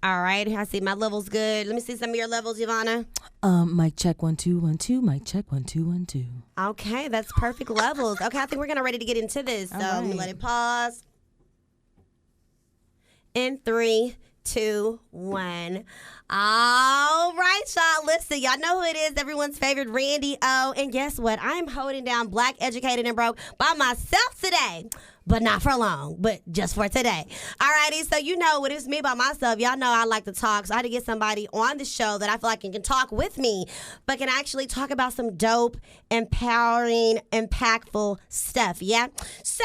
All right, I see my levels good. Let me see some of your levels, Yovanna. Mic check 1 2 1 2. Mic check 1 2 1 2. Okay, that's perfect levels. Okay, I think we're ready to get into this. So let me let it pause. In 3, 2, 1. All right, y'all. Listen, y'all know who it is. Everyone's favorite Randi O. And guess what? I'm holding down Black, Educated, and Broke by myself today. But not for long, but just for today. All righty, so you know what it's me by myself. Y'all know I like to talk, so I had to get somebody on the show that I feel like can talk with me, but can actually talk about some dope, empowering, impactful stuff, yeah? So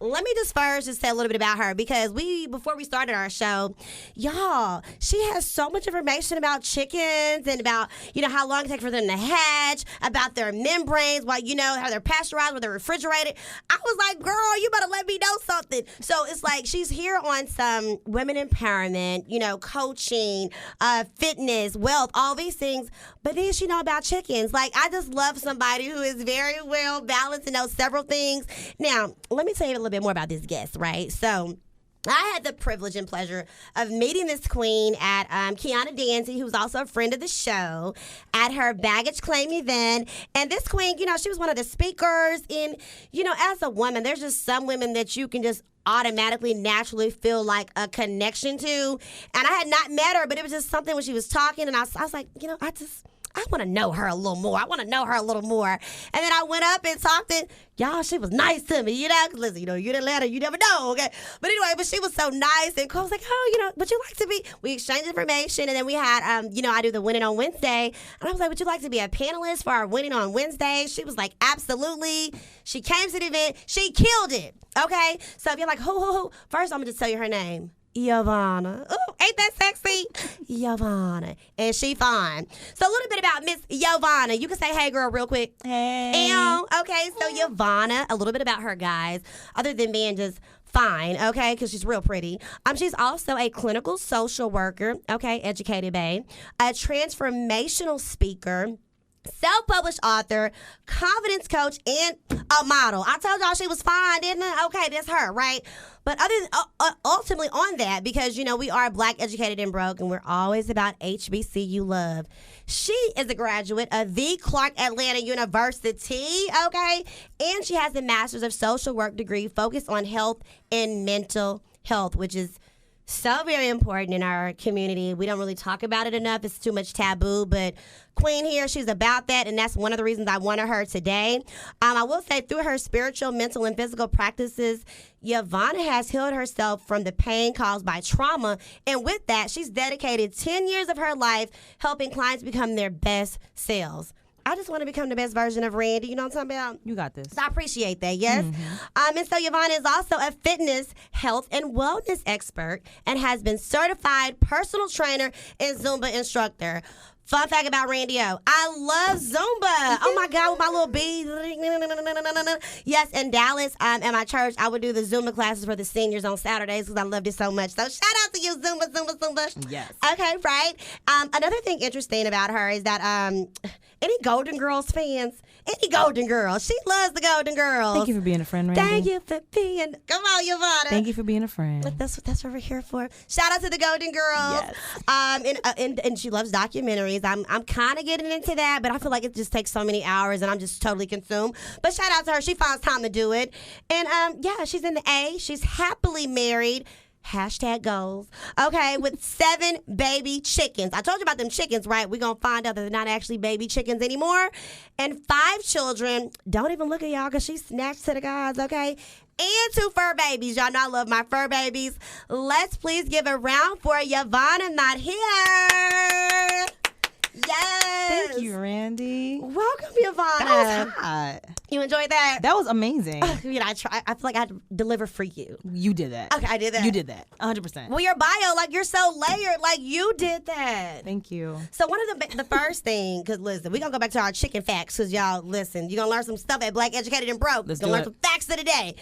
let me just first say a little bit about her, because before we started our show, y'all, she has so much information about chickens and about, how long it takes for them to hatch, about their membranes, how they're pasteurized, whether they're refrigerated. I was like, girl, you better let me know something. So it's like she's here on some women empowerment, coaching, fitness, wealth, all these things. But then she know about chickens. Like, I just love somebody who is very well balanced and knows several things. Now, let me tell you a little bit more about this guest, right? So I had the privilege and pleasure of meeting this queen at Kiana Dancy, who's also a friend of the show, at her baggage claim event. And this queen, she was one of the speakers. And, as a woman, there's just some women that you can just automatically, naturally feel like a connection to. And I had not met her, but it was just something when she was talking. And I was like, I want to know her a little more. And then I went up and talked, and y'all, she was nice to me, because listen, you didn't let her, you never know, okay? But anyway, she was so nice, and I was like, would you like to be, we exchanged information, and then we had, I do the Winning on Wednesday, and I was like, would you like to be a panelist for our Winning on Wednesday? She was like, absolutely. She came to the event. She killed it, okay? So if you're like, who, first I'm going to just tell you her name. Yovanna. Ooh, ain't that sexy? Yovanna. And she fine. So a little bit about Miss Yovanna. You can say, hey, girl, real quick. Hey. Okay, so Yovanna, a little bit about her, guys, other than being just fine, okay, because she's real pretty. She's also a clinical social worker, okay, educated babe, a transformational speaker, self-published author, confidence coach, and a model. I told y'all she was fine, didn't I? Okay, that's her, right? But ultimately on that, because, we are Black, Educated, and Broke, and we're always about HBCU love. She is a graduate of the Clark Atlanta University, okay? And she has a Master's of Social Work degree focused on health and mental health, which is so very important in our community. We don't really talk about it enough. It's too much taboo. But Queen here, she's about that, and that's one of the reasons I wanted her today. I will say, through her spiritual, mental, and physical practices, Yovanna has healed herself from the pain caused by trauma. And with that, she's dedicated 10 years of her life helping clients become their best selves. I just want to become the best version of Randi. You know what I'm talking about? You got this. So I appreciate that, yes. Mm-hmm. And so Yovanna is also a fitness, health, and wellness expert and has been certified personal trainer and Zumba instructor. Fun fact about Randi O. I love Zumba. Oh, my God, with my little beads. Yes, in Dallas, at my church, I would do the Zumba classes for the seniors on Saturdays because I loved it so much. So shout out to you, Zumba. Yes. Okay, right. Another thing interesting about her is that any Golden Girls fans, any Golden Girls, she loves the Golden Girls. Thank you for being a friend, Randi. Thank you for being, come on, Yovanna. Thank you for being a friend. That's what we're here for. Shout out to the Golden Girls. Yes. And she loves documentaries. I'm kind of getting into that, but I feel like it just takes so many hours, and I'm just totally consumed. But shout out to her. She finds time to do it. And, she's in the A. She's happily married. Hashtag goals. Okay, with 7 baby chickens. I told you about them chickens, right? We're going to find out that they're not actually baby chickens anymore. And 5 children. Don't even look at y'all because she snatched to the gods, okay? And 2 fur babies. Y'all know I love my fur babies. Let's please give a round for Yovanna Madhere. Yes. Thank you, Randi. Welcome, Yovanna. That was hot. You enjoyed that? That was amazing. I feel like I had to deliver for you. You did that. Okay, I did that. You did that. 100%. Well, your bio, you're so layered. You did that. Thank you. So one of the first thing, because listen, we're going to go back to our chicken facts, because y'all, listen, you're going to learn some stuff at Black, Educated, and Broke. You're going to learn some facts of the day.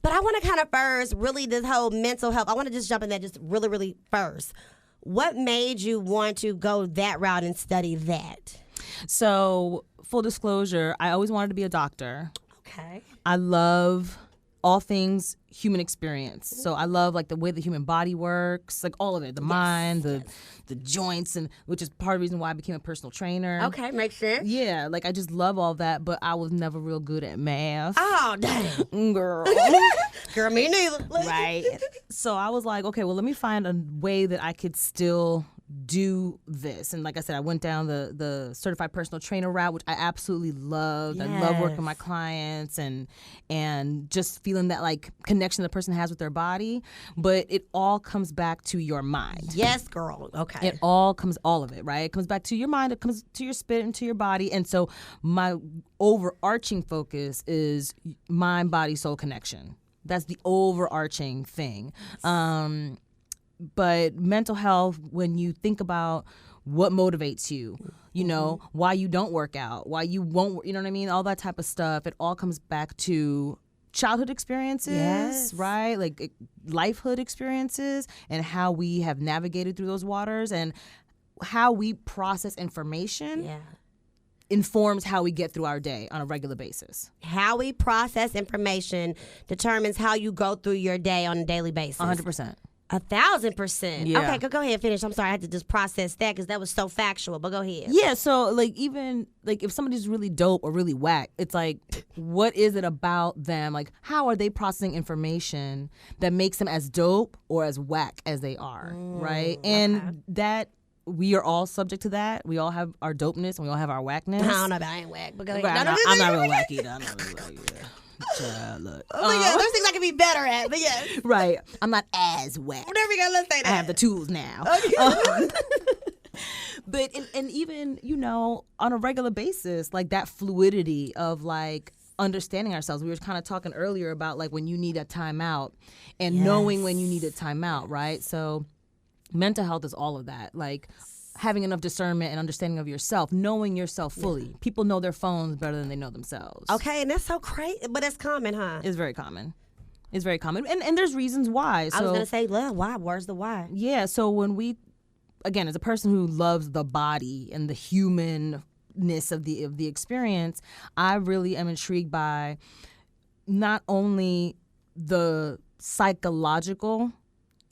But I want to kind of first, really, this whole mental health, I want to just jump in that just really, really first. What made you want to go that route and study that? So, full disclosure, I always wanted to be a doctor. Okay. I love all things human experience. So I love like the way the human body works, like all of it, the mind, the joints, and which is part of the reason why I became a personal trainer. Okay, makes sense. Yeah, like I just love all that, but I was never real good at math. Oh, dang. Girl. Girl, me neither. Right. So I was like, okay, well, let me find a way that I could still do this. And like I said, I went down the certified personal trainer route, which I absolutely loved. Yes. I love working with my clients and just feeling that like connection the person has with their body. But it all comes back to your mind. Yes, girl. Okay. All of it, right? It comes back to your mind, it comes to your spirit and to your body. And so my overarching focus is mind, body, soul connection. That's the overarching thing. But mental health, when you think about what motivates you, you know, why you don't work out, why you won't, you know what I mean? All that type of stuff, it all comes back to childhood experiences, right? Like lifehood experiences and how we have navigated through those waters and how we process information. Informs how we get through our day on a regular basis. How we process information determines how you go through your day on a daily basis. 100%. 1,000%. Yeah. Okay, go ahead and finish. I'm sorry, I had to just process that because that was so factual, but go ahead. Yeah, so like even like if somebody's really dope or really whack, it's like what is it about them? Like how are they processing information that makes them as dope or as whack as they are, right? And that we are all subject to that. We all have our dopeness and we all have our whackness. I don't know about I ain't whack, but go ahead. Right, I'm not real whack either. I'm not real whack either. Look. Oh, yeah, there's things I can be better at, but yeah. Right. I'm not as whack. There we go, let's say that. I have the tools now. Okay. But and even, you know, on a regular basis, like that fluidity of like understanding ourselves. We were kind of talking earlier about like when you need a timeout and knowing when you need a timeout, right? So mental health is all of that. Like having enough discernment and understanding of yourself, knowing yourself fully. People know their phones better than they know themselves. Okay, and that's so crazy, but that's common, huh? It's very common. It's very common. And there's reasons why. So, I was going to say, well, why? Where's the why? Yeah, so when we, again, as a person who loves the body and the humanness of the experience, I really am intrigued by not only the psychological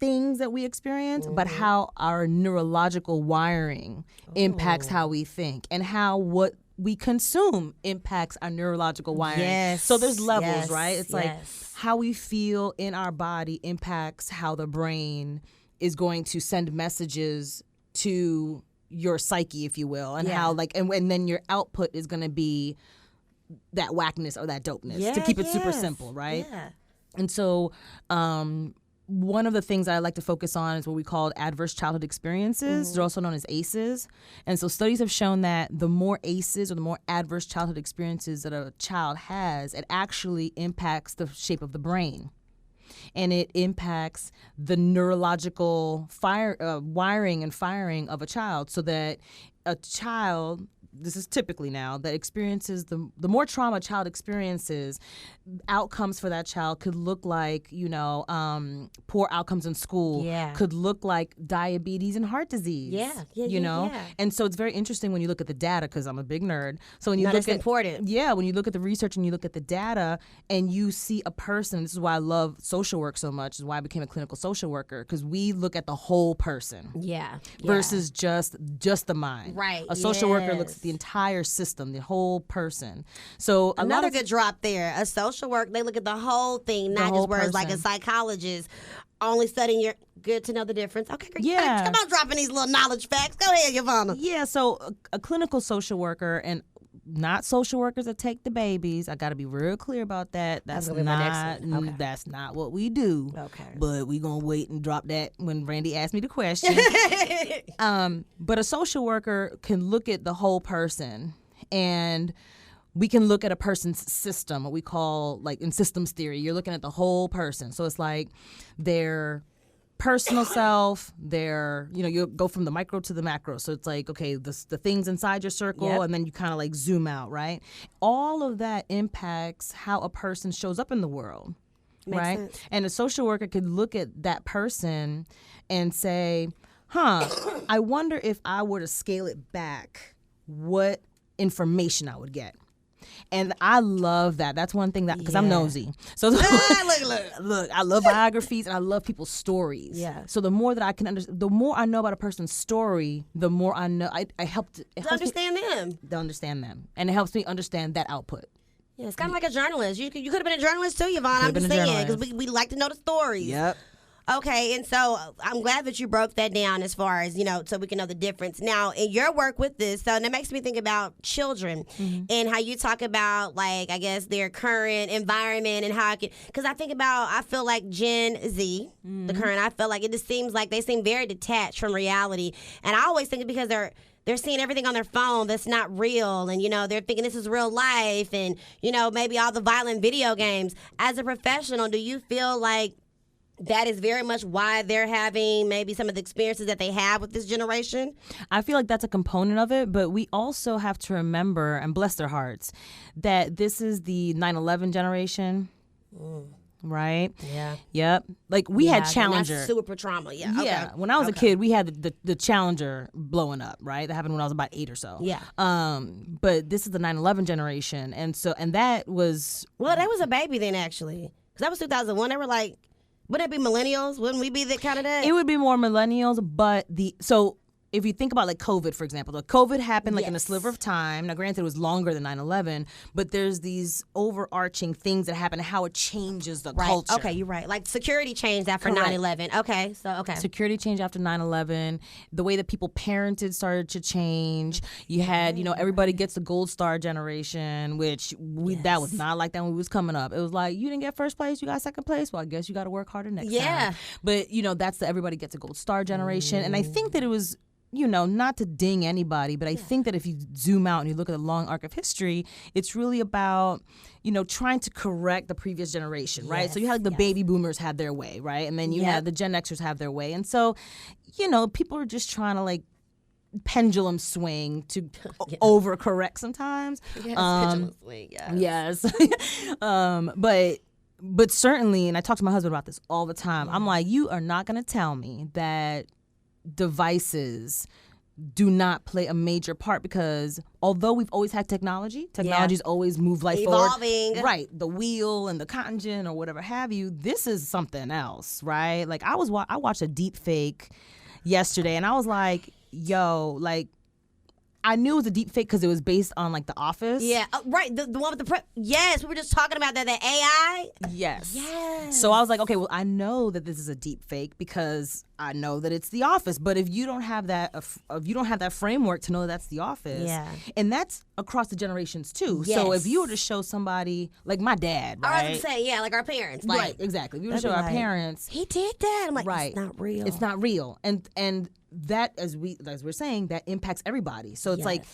things that we experience, but how our neurological wiring impacts how we think and how what we consume impacts our neurological wiring. Yes. So there's levels, right? It's like yes. how we feel in our body impacts how the brain is going to send messages to your psyche, if you will, and how like and then your output is going to be that whackness or that dopeness, to keep it super simple, right? Yeah. And so one of the things that I like to focus on is what we call adverse childhood experiences. They're also known as ACEs. And so studies have shown that the more ACEs or the more adverse childhood experiences that a child has, it actually impacts the shape of the brain. And it impacts the neurological wiring and firing of a child, so that a child, this is typically now, that experiences the more trauma a child experiences, outcomes for that child could look like, you know, poor outcomes in school, could look like diabetes and heart disease. You know? And so it's very interesting when you look at the data, because I'm a big nerd. So when you look at important. when you look at the research and you look at the data and you see a person, this is why I love social work so much, is why I became a clinical social worker, because we look at the whole person. Versus just the mind. Right. A social worker looks at the entire system, the whole person. So another good drop there. A social work, they look at the whole thing, not just words. Like a psychologist only studying your. Good to know the difference. Okay, great. Yeah. Come on, dropping these little knowledge facts. Go ahead, Yovanna. Yeah, so a clinical social worker, and not social workers that take the babies. I got to be real clear about that. That's not what we do. Okay. But we going to wait and drop that when Randy asked me the question. But a social worker can look at the whole person, and we can look at a person's system, what we call, like in systems theory, you're looking at the whole person. So it's like their personal self, their, you know, you go from the micro to the macro. So it's like, okay, the things inside your circle, and then you kind of like zoom out, right? All of that impacts how a person shows up in the world, right? Sense. And a social worker could look at that person and say, I wonder if I were to scale it back, what information I would get. And I love that. That's one thing that, because I'm nosy. So look, I love biographies and I love people's stories. Yeah. So the more that I can understand, the more I know about a person's story, the more I know, I help to understand them. To understand them. And it helps me understand that output. Yeah, it's kind of like a journalist. You could have been a journalist too, Yvonne. I'm just saying, because we like to know the stories. Yep. Okay, and so I'm glad that you broke that down as far as, so we can know the difference. Now, in your work with this, so that makes me think about children and how you talk about, like, I guess, their current environment and how I can, because I feel like Gen Z, the current, I feel like it just seems like they seem very detached from reality. And I always think it's because they're seeing everything on their phone that's not real, and they're thinking this is real life, and maybe all the violent video games. As a professional, do you feel like that is very much why they're having maybe some of the experiences that they have with this generation? I feel like that's a component of it, but we also have to remember, and bless their hearts, that this is the 9/11 generation. Right? Yeah. Yep. Like we had Challenger. That's super trauma. Yeah. Yeah. Okay. When I was a kid, we had the Challenger blowing up. Right. That happened when I was about 8 or so. Yeah. But this is the 9/11 generation, and that was that was a baby then, actually, because that was 2001. They were like, wouldn't it be millennials? Wouldn't we be that kind of that? It would be more millennials, but if you think about like COVID, for example, the COVID happened like in a sliver of time. Now, granted, it was longer than 9/11, but there's these overarching things that happen, how it changes the culture. Okay, you're right. Like security changed after 9/11. Okay, security changed after 9/11. The way that people parented started to change. You had, everybody gets the gold star generation, which that was not like that when we was coming up. It was like, you didn't get first place, you got second place. Well, I guess you got to work harder next time. But that's the everybody gets a gold star generation, and I think that it was, not to ding anybody, but I think that if you zoom out and you look at the long arc of history, it's really about, trying to correct the previous generation, right? So you had the baby boomers had their way, right? And then you had the Gen Xers have their way. And so, people are just trying to like pendulum swing to overcorrect sometimes. Pendulum swing, yes. But certainly, and I talk to my husband about this all the time, I'm like, you are not going to tell me that devices do not play a major part, because although we've always had technology's always moved life evolving forward. Right, the wheel and the cotton gin or whatever have you, this is something else, right? Like I watched a deep fake yesterday and I was like, yo, like I knew it was a deep fake because it was based on like The Office. Yeah, right. The one with the yes, we were just talking about that. The AI. Yes. So I was like, okay, well, I know that this is a deep fake because I know that it's The Office. But if you don't have that, framework to know that's The Office, and that's across the generations too. Yes. So if you were to show somebody like my dad, right? I was gonna say, like our parents, like, right? Exactly. If you were to show our parents, he did that. I'm like, right? It's not real. It's not real, and that, as we're saying, that impacts everybody. So it's like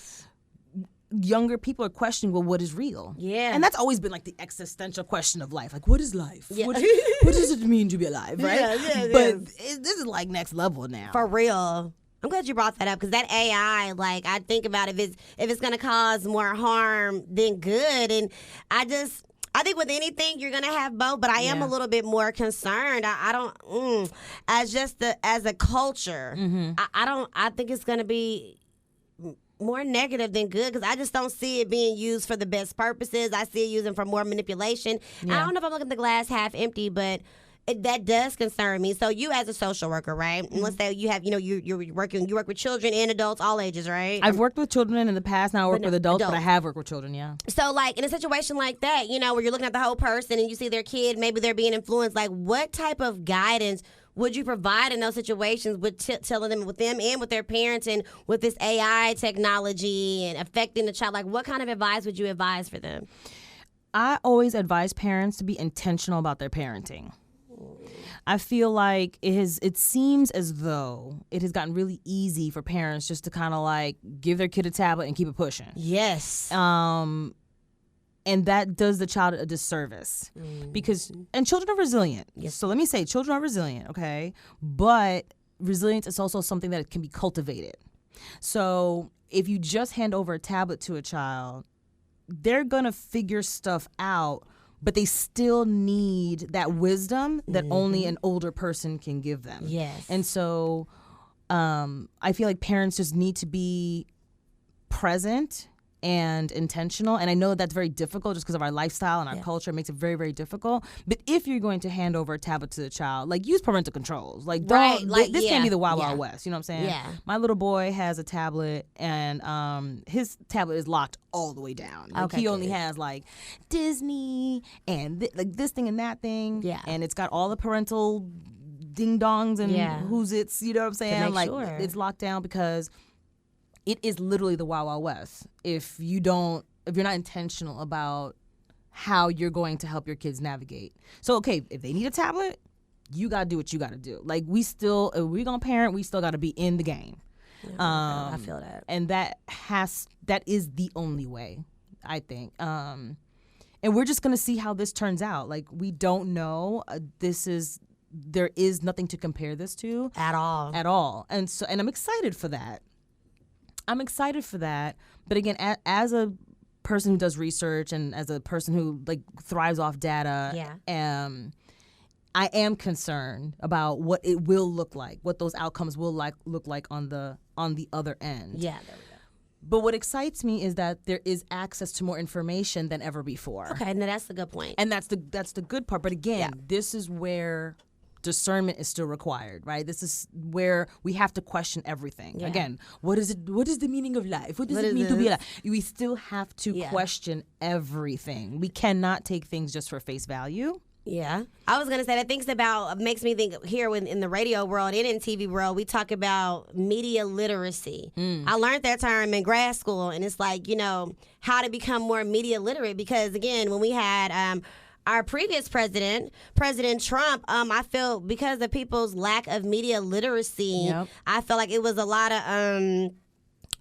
younger people are questioning, well, what is real? Yeah. And that's always been like the existential question of life. Like, what is life? Yeah. What does it mean to be alive, right? But this is like next level now. For real. I'm glad you brought that up, because that AI, like, I think about if it's going to cause more harm than good. And I think with anything, you're going to have both, but I am a little bit more concerned. I don't, as a culture, I think it's going to be more negative than good, because I just don't see it being used for the best purposes. I see it using for more manipulation. I don't know if I'm looking at the glass half empty, but that does concern me. So you as a social worker, right? And let's say you have, you work with children and adults, all ages, right? I've worked with children in the past. Now I work with adults, but I have worked with children, yeah. So like in a situation like that, where you're looking at the whole person and you see their kid, maybe they're being influenced, like what type of guidance would you provide in those situations with telling them, with them and with their parents, and with this AI technology and affecting the child? Like what kind of advice would you advise for them? I always advise parents to be intentional about their parenting. I feel like it seems as though it has gotten really easy for parents just to kind of like give their kid a tablet and keep it pushing. Yes. And that does the child a disservice, because children are resilient. Yes. So let me say, children are resilient, okay? But resilience is also something that can be cultivated. So if you just hand over a tablet to a child, they're gonna figure stuff out, but they still need that wisdom that only an older person can give them. Yes. And so I feel like parents just need to be present and intentional. And I know that's very difficult just because of our lifestyle and our culture. It makes it very, very difficult. But if you're going to hand over a tablet to the child, like, use parental controls. Like, don't, this can't be the Wild Wild West. You know what I'm saying? Yeah. My little boy has a tablet, and his tablet is locked all the way down. Like, he only has, like, Disney and like this thing and that thing. Yeah. And it's got all the parental ding-dongs and who's it's, you know what I'm saying? Like, it's locked down because it is literally the Wild Wild West if you're not intentional about how you're going to help your kids navigate. So, okay, if they need a tablet, you got to do what you got to do. Like, if we're going to parent, we still got to be in the game. Yeah, I feel that. And that is the only way, I think. And we're just going to see how this turns out. Like, we don't know. There is nothing to compare this to. At all. And I'm excited for that. But again, as a person who does research and as a person who, like, thrives off data, I am concerned about what it will look like, what those outcomes will look like on the other end. Yeah, there we go. But what excites me is that there is access to more information than ever before. Okay, now that's the good point. And that's the good part. But again, this is where discernment is still required, right? This is where we have to question everything. Yeah. Again, what is it? What is the meaning of life? What does it mean to be alive? We still have to question everything. We cannot take things just for face value. Yeah. I was going to say that makes me think here in the radio world and in TV world, we talk about media literacy. I learned that term in grad school, and it's like, how to become more media literate, because again, when we had our previous president, President Trump, I feel because of people's lack of media literacy, I feel like it was a lot of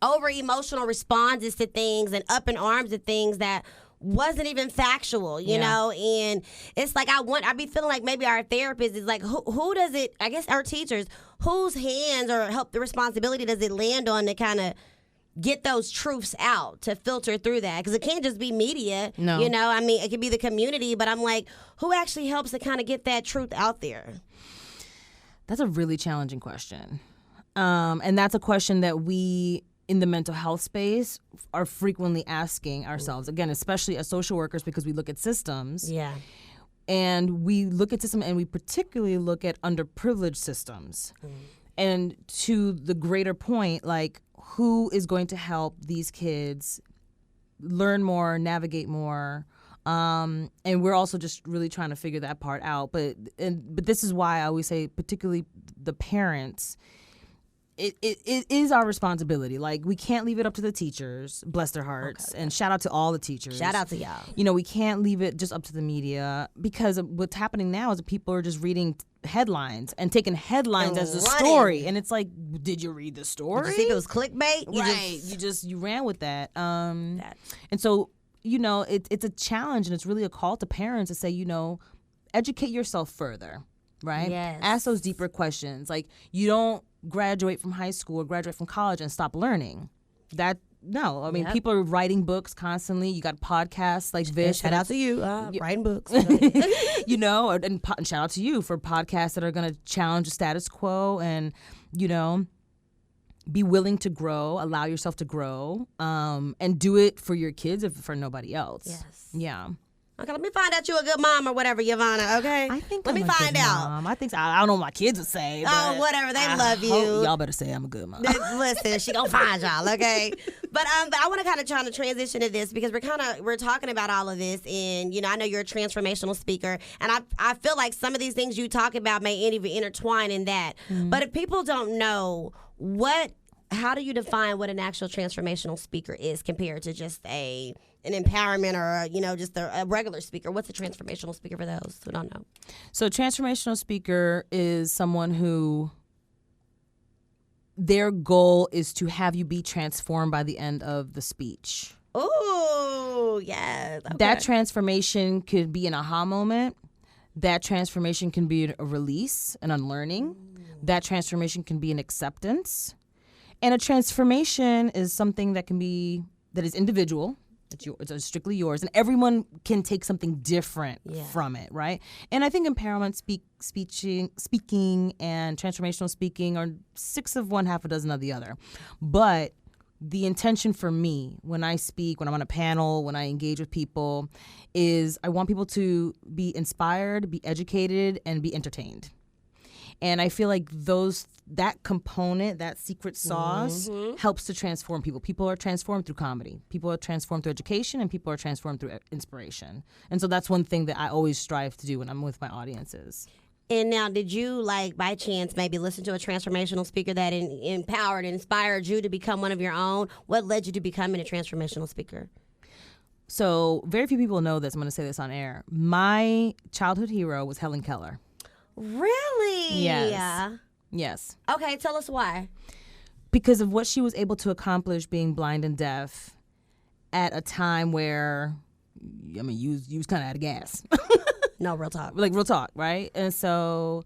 over emotional responses to things and up in arms at things that wasn't even factual, you know, and it's like I be feeling like maybe our therapist is like, who does it, I guess our teachers, whose hands or the responsibility does it land on to kind of get those truths out, to filter through that? Because it can't just be media, I mean, it could be the community, but I'm like, who actually helps to kind of get that truth out there? That's a really challenging question. And that's a question that we in the mental health space are frequently asking ourselves, again, especially as social workers, because we look at systems. Yeah. And we look at systems, and we particularly look at underprivileged systems. And to the greater point, like, who is going to help these kids learn more, navigate more? And we're also just really trying to figure that part out. But this is why I always say, particularly the parents, it is our responsibility. Like, we can't leave it up to the teachers, bless their hearts, and shout out to all the teachers. Shout out to y'all. We can't leave it just up to the media, because what's happening now is that people are just reading headlines and taking headlines as a story, and it's like, did you read the story? Did you see if it was clickbait? You ran with that. And so, it's a challenge, and it's really a call to parents to say, educate yourself further, right? Yes. Ask those deeper questions. Like, you don't graduate from high school or graduate from college and stop learning. People are writing books constantly. You got podcasts like this. Shout out to you, writing books. And shout out to you for podcasts that are going to challenge the status quo and, be willing to grow, allow yourself to grow, and do it for your kids, if for nobody else. Yes. Yeah. Okay, let me find out you a good mom or whatever, Yovanna, okay? I think Let me find out. Mom. I think so. I don't know what my kids would say. Oh, whatever. They love you. Y'all better say I'm a good mom. Listen, she gonna find y'all, okay? But I want to kind of try to transition to this, because we're talking about all of this, and I know you're a transformational speaker, and I feel like some of these things you talk about may even intertwine in that. But if people don't know, how do you define what an actual transformational speaker is compared to just an empowerment or just a regular speaker? What's a transformational speaker for those who don't know? So a transformational speaker is someone who their goal is to have you be transformed by the end of the speech. Oh, yes. Okay. That transformation could be an aha moment. That transformation can be a release, an unlearning. That transformation can be an acceptance. And a transformation is something that is individual. It's strictly yours, and everyone can take something different from it, right? And I think empowerment speaking and transformational speaking are 6 of one, half a dozen of the other. But the intention for me when I speak, when I'm on a panel, when I engage with people, is I want people to be inspired, be educated, and be entertained. And I feel like that component, that secret sauce, helps to transform people. People are transformed through comedy. People are transformed through education, and people are transformed through inspiration. And so that's one thing that I always strive to do when I'm with my audiences. And now, did you, like, by chance, maybe listen to a transformational speaker that empowered and inspired you to become one of your own? What led you to becoming a transformational speaker? So very few people know this. I'm going to say this on air. My childhood hero was Helen Keller. Really? Yes. Okay, tell us why. Because of what she was able to accomplish being blind and deaf at a time where, I mean, you was kind of out of gas. No, real talk. Like, real talk, right? And so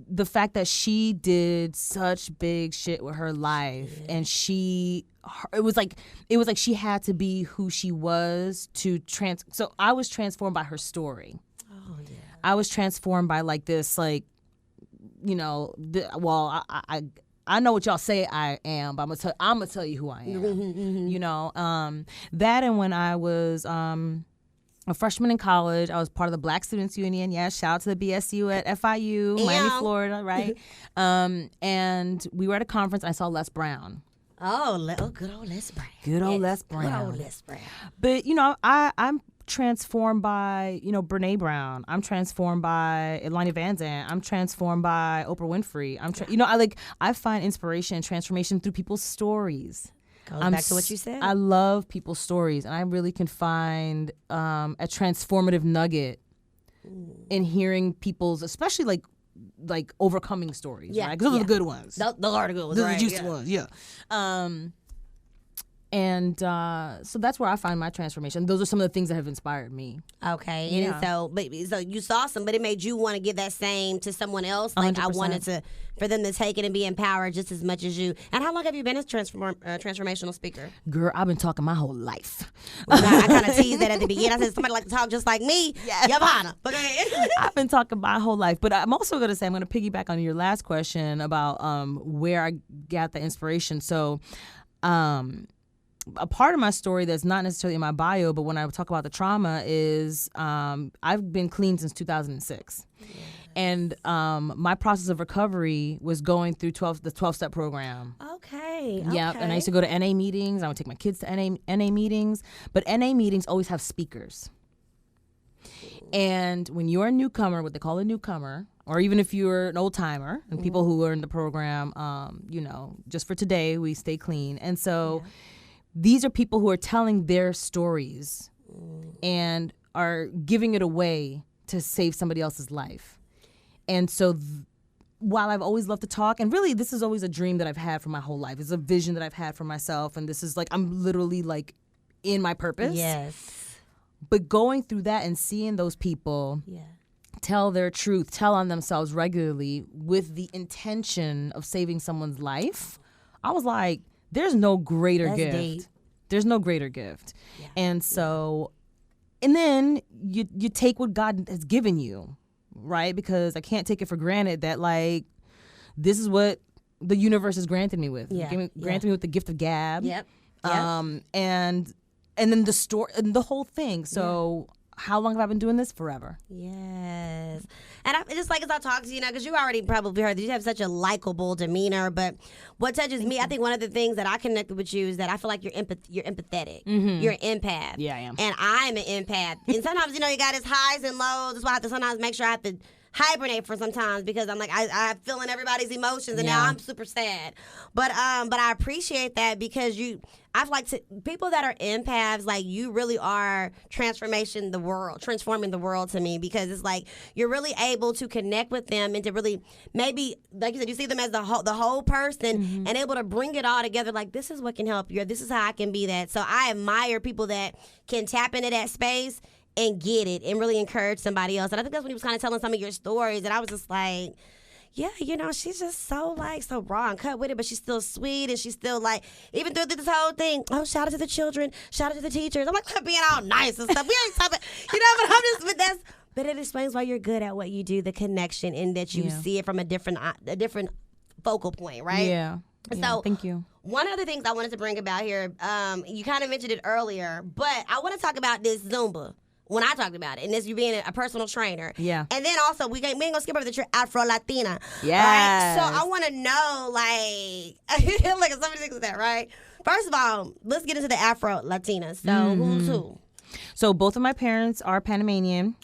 the fact that she did such big shit with her life, and it was like she had to be who she was to so I was transformed by her story. Oh, yeah. I was transformed by, like, this, like, you know, I know what y'all say I am, but I'm gonna tell you who I am. You know, that, and when I was a freshman in college, I was part of the Black Students Union. Yeah, shout out to the BSU at FIU, Miami, Florida, right? And we were at a conference. And I saw Les Brown. Oh, good old Les Brown. Good old Les Brown. Good old Les Brown. But, you know, I'm transformed by, you know, Brene Brown. I'm transformed by Eleni Van Zandt. I'm transformed by Oprah Winfrey. I find inspiration and transformation through people's stories. Goes back to what you said. I love people's stories, and I really can find a transformative nugget in hearing people's, especially like overcoming stories, right? Because those are the good ones. Those are the good ones, those right? are the juicy ones, yeah. And so that's where I find my transformation. Those are some of the things that have inspired me. Okay, Yeah. and so you saw somebody, made you want to give that same to someone else. Like 100%. I wanted for them to take it and be empowered just as much as you. And how long have you been a transformational speaker? Girl, I've been talking my whole life. Well, I kind of teased that at the beginning. I said somebody like to talk just like me. Yes. Yovanna. But go ahead. I've been talking my whole life. But I'm also going to say, I'm going to piggyback on your last question about where I got the inspiration. So, a part of my story that's not necessarily in my bio, but when I talk about the trauma is I've been clean since 2006. Yeah. And my process of recovery was going through the 12-step program. Okay. Yeah, and I used to go to NA meetings. I would take my kids to NA meetings. But NA meetings always have speakers. And when you're a newcomer, what they call a newcomer, or even if you're an old timer, and people who are in the program, you know, just for today, we stay clean. And so these are people who are telling their stories and are giving it away to save somebody else's life. And so while I've always loved to talk, and really this is always a dream that I've had for my whole life. It's a vision that I've had for myself, and this is like, I'm literally like in my purpose. Yes. But going through that and seeing those people tell their truth, tell on themselves regularly with the intention of saving someone's life, I was like, there's no greater gift. Deep. There's no greater gift. Yeah. And so, and then you take what God has given you, right? Because I can't take it for granted that, like, this is what the universe has granted me with. Granted me with the gift of gab. Yep. And then the story and the whole thing. So how long have I been doing this? Forever. Yes. And just like as I talk to you now, because you already probably heard that you have such a likable demeanor, but what touches me, I think one of the things that I connected with you is that I feel like you're empathetic. Mm-hmm. You're an empath. Yeah, I am. And I'm an empath. And sometimes, you know, you got his highs and lows. That's why I have to sometimes make sure I have to hibernate for sometimes because I'm like, I'm feeling everybody's emotions and now I'm super sad. But I appreciate that because I've like to, people that are empaths, like you really are transforming the world to me because it's like you're really able to connect with them and to really maybe, like you said, you see them as the whole person and able to bring it all together. Like, this is what can help you. This is how I can be that. So I admire people that can tap into that space and get it and really encourage somebody else. And I think that's when he was kind of telling some of your stories and I was just like, yeah, you know, she's just so raw and cut with it, but she's still sweet and she's still like, even through this whole thing, oh, shout out to the children, shout out to the teachers. I'm like, being all nice and stuff. We ain't talking, you know, but it explains why you're good at what you do, the connection, and that you see it from a different focal point, right? Yeah. So thank you. One of the things I wanted to bring about here, you kind of mentioned it earlier, but I want to talk about this Zumba. When I talked about it, and this you being a personal trainer. Yeah. And then also, we ain't going to skip over that you're Afro-Latina. Yeah. Right? So I want to know, like, like somebody thinks of that, right? First of all, let's get into the Afro-Latinas. So who's who? So both of my parents are Panamanian.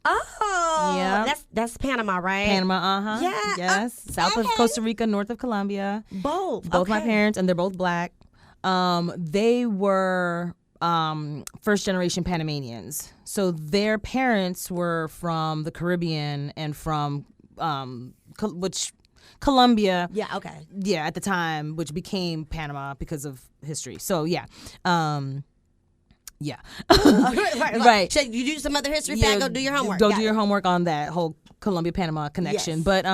Oh. Yeah. That's Panama, right? Panama, Yeah. Yes. South of Costa Rica, north of Colombia. Both my parents, and they're both black. They were first generation Panamanians. So their parents were from the Caribbean and from Colombia. Yeah, okay. Yeah, at the time, which became Panama because of history. So yeah. Yeah. right. Should you do some other history fact? Go do your homework. Go do your homework on that whole Colombia-Panama connection. Yes. But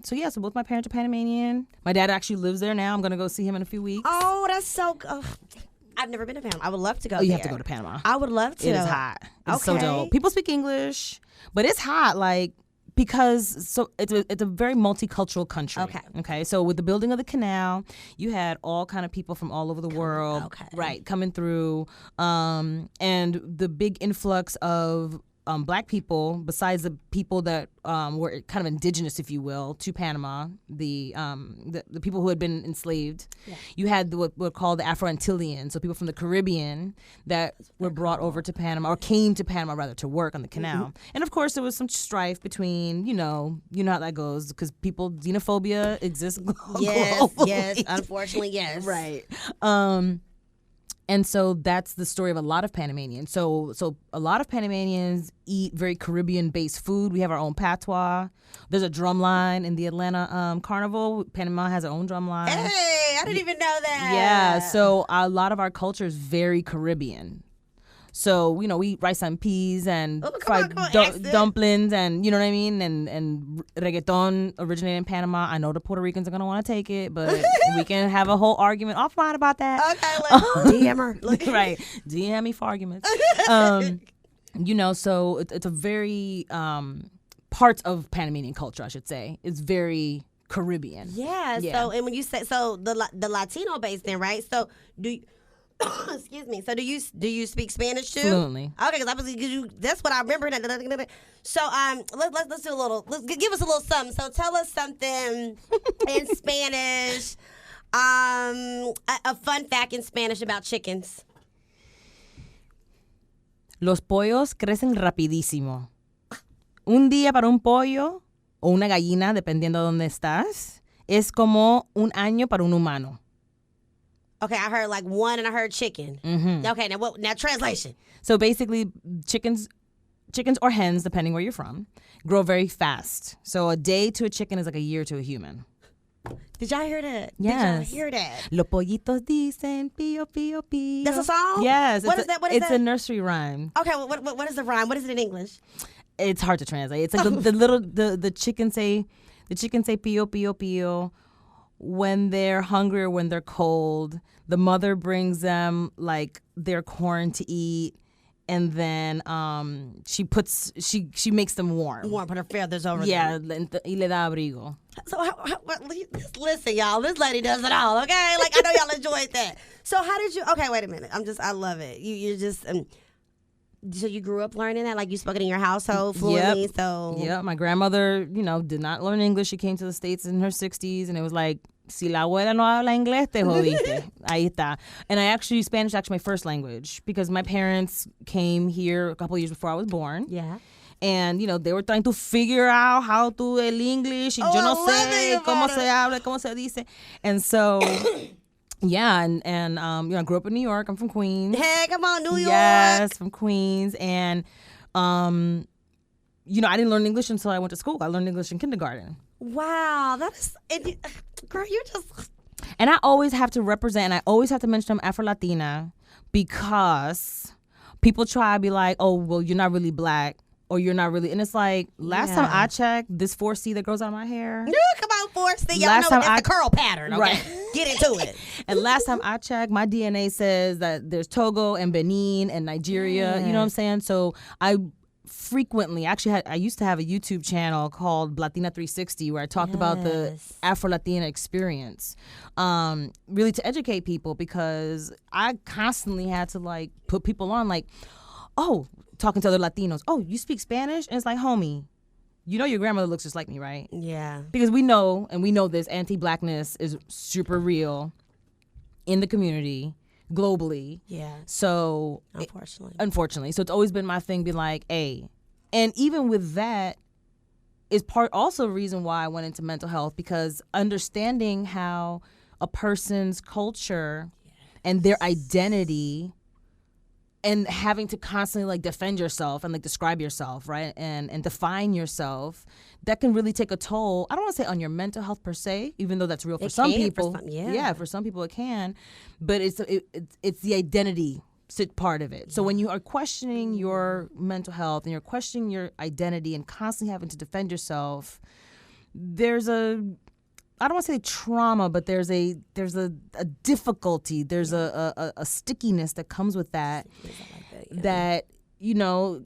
so both my parents are Panamanian. My dad actually lives there now. I'm gonna go see him in a few weeks. Oh, that's so. I've never been to Panama. I would love to go. You have to go to Panama. I would love to. It is hot. It's so dope. People speak English, but it's hot. Because it's a very multicultural country. Okay. So with the building of the canal, you had all kind of people from all over the world, right, coming through, and the big influx of black people, besides the people that were kind of indigenous, if you will, to Panama, the people who had been enslaved. Yeah. You had what were called the Afro-Antilleans, so people from the Caribbean that were brought over to Panama, or came to Panama rather, to work on the canal. Mm-hmm. And of course, there was some strife between, you know how that goes, because xenophobia exists globally. Yes, unfortunately, yes. Right. And so that's the story of a lot of Panamanians. So a lot of Panamanians eat very Caribbean-based food. We have our own patois. There's a drum line in the Atlanta Carnival. Panama has their own drum line. Hey, I didn't even know that. Yeah, so a lot of our culture is very Caribbean. So, we eat rice and peas and fried dumplings and, you know what I mean? And reggaeton originated in Panama. I know the Puerto Ricans are going to want to take it, but we can have a whole argument offline about that. Okay, DM her. Right. DM me for arguments. So it's a very, parts of Panamanian culture, I should say. It's very Caribbean. Yeah. So, and when you say, the Latino base then, right? So do you... Excuse me. So do you speak Spanish too? Fluently. Okay, because that's what I remember. So let's do a little. Give us a little something. So tell us something in Spanish. A fun fact in Spanish about chickens. Los pollos crecen rapidísimo. Un día para un pollo o una gallina, dependiendo de dónde estás, es como un año para un humano. Okay, I heard like one and I heard chicken. Mm-hmm. Okay, now translation. So basically, chickens or hens, depending where you're from, grow very fast. So a day to a chicken is like a year to a human. Did y'all hear that? Yes. Did y'all hear that? Los pollitos dicen pío, pío, pío. That's a song? Yes. What is that? It's a nursery rhyme. Okay, what is the rhyme? What is it in English? It's hard to translate. It's like the chickens say pío, pío, pío. When they're hungry or when they're cold, the mother brings them like their corn to eat, and then she makes them warm. Put her feathers over them. Yeah, y le da abrigo. So listen, y'all, this lady does it all, okay? Like I know y'all enjoyed that. So how did you? Okay, wait a minute. I love it. You're just. So you grew up learning that? Like you spoke it in your household fluently? Yep. So yeah, my grandmother, did not learn English. She came to the States in her 60s, and it was like, si la abuela no habla inglés, te jodiste. Ahí está. And Spanish is actually my first language because my parents came here a couple of years before I was born. Yeah. And, they were trying to figure out how to el English. Y yo no sé cómo se habla, cómo se dice. And so... Yeah, and I grew up in New York. I'm from Queens. Hey, come on, New York. Yes, from Queens. And, I didn't learn English until I went to school. I learned English in kindergarten. Wow, girl, you're just... And I always have to represent, and I always have to mention I'm Afro-Latina because people try to be like, oh, well, you're not really black. Or you're not really, and it's like, last time I checked, this 4C that grows out of my hair. Yeah, come on, 4C. Y'all know that's the curl pattern, okay? Right. Get into it. And last time I checked, my DNA says that there's Togo and Benin and Nigeria, you know what I'm saying? So frequently, actually, I used to have a YouTube channel called Latina 360 where I talked about the Afro-Latina experience, really to educate people, because I constantly had to like put people on like, oh, talking to other Latinos, oh, you speak Spanish? And it's like, homie, you know your grandmother looks just like me, right? Yeah. Because we know this anti-blackness is super real in the community. Globally. Yeah. So unfortunately. So it's always been my thing, be like, hey. And even with that is also reason why I went into mental health, because understanding how a person's culture and their identity and having to constantly like defend yourself and like describe yourself, right? And define yourself, that can really take a toll. I don't want to say on your mental health per se, even though that's real for some people. For some people it can, but it's the identity part of it. So when you are questioning your mental health and you're questioning your identity and constantly having to defend yourself, there's I don't want to say trauma, but there's a difficulty, there's a stickiness that comes with that, that you know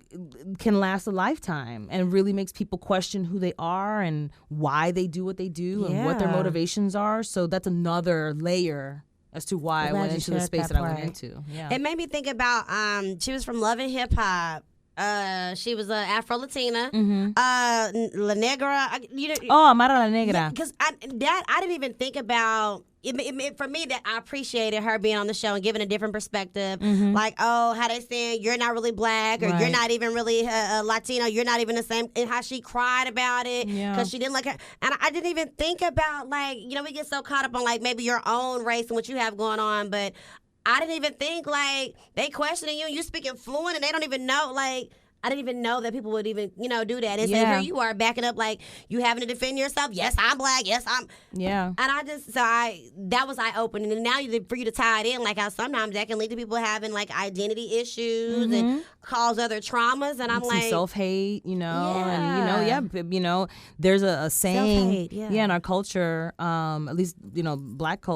can last a lifetime and really makes people question who they are and why they do what they do and what their motivations are. So that's another layer as to why I went into the space that I went into. Yeah. It made me think about she was from Love and Hip Hop. She was Afro-Latina, La Negra. Mara La Negra. Because I didn't even think about it. For me, that I appreciated her being on the show and giving a different perspective. Like, oh, how they saying you're not really black, or you're not even really Latino, you're not even the same, and how she cried about it because she didn't like her. And I didn't even think about, like, we get so caught up on like maybe your own race and what you have going on, but I didn't even think, like, they questioning you speaking fluent, and they don't even know, like, I didn't even know that people would even, do that. And say, here you are backing up, like, you having to defend yourself. Yes, I'm black. Yes, I'm. Yeah. And that was eye-opening. And now for you to tie it in, like, how sometimes that can lead to people having, like, identity issues and cause other traumas. And I'm like. Self-hate, and, there's a saying in our culture, at least, black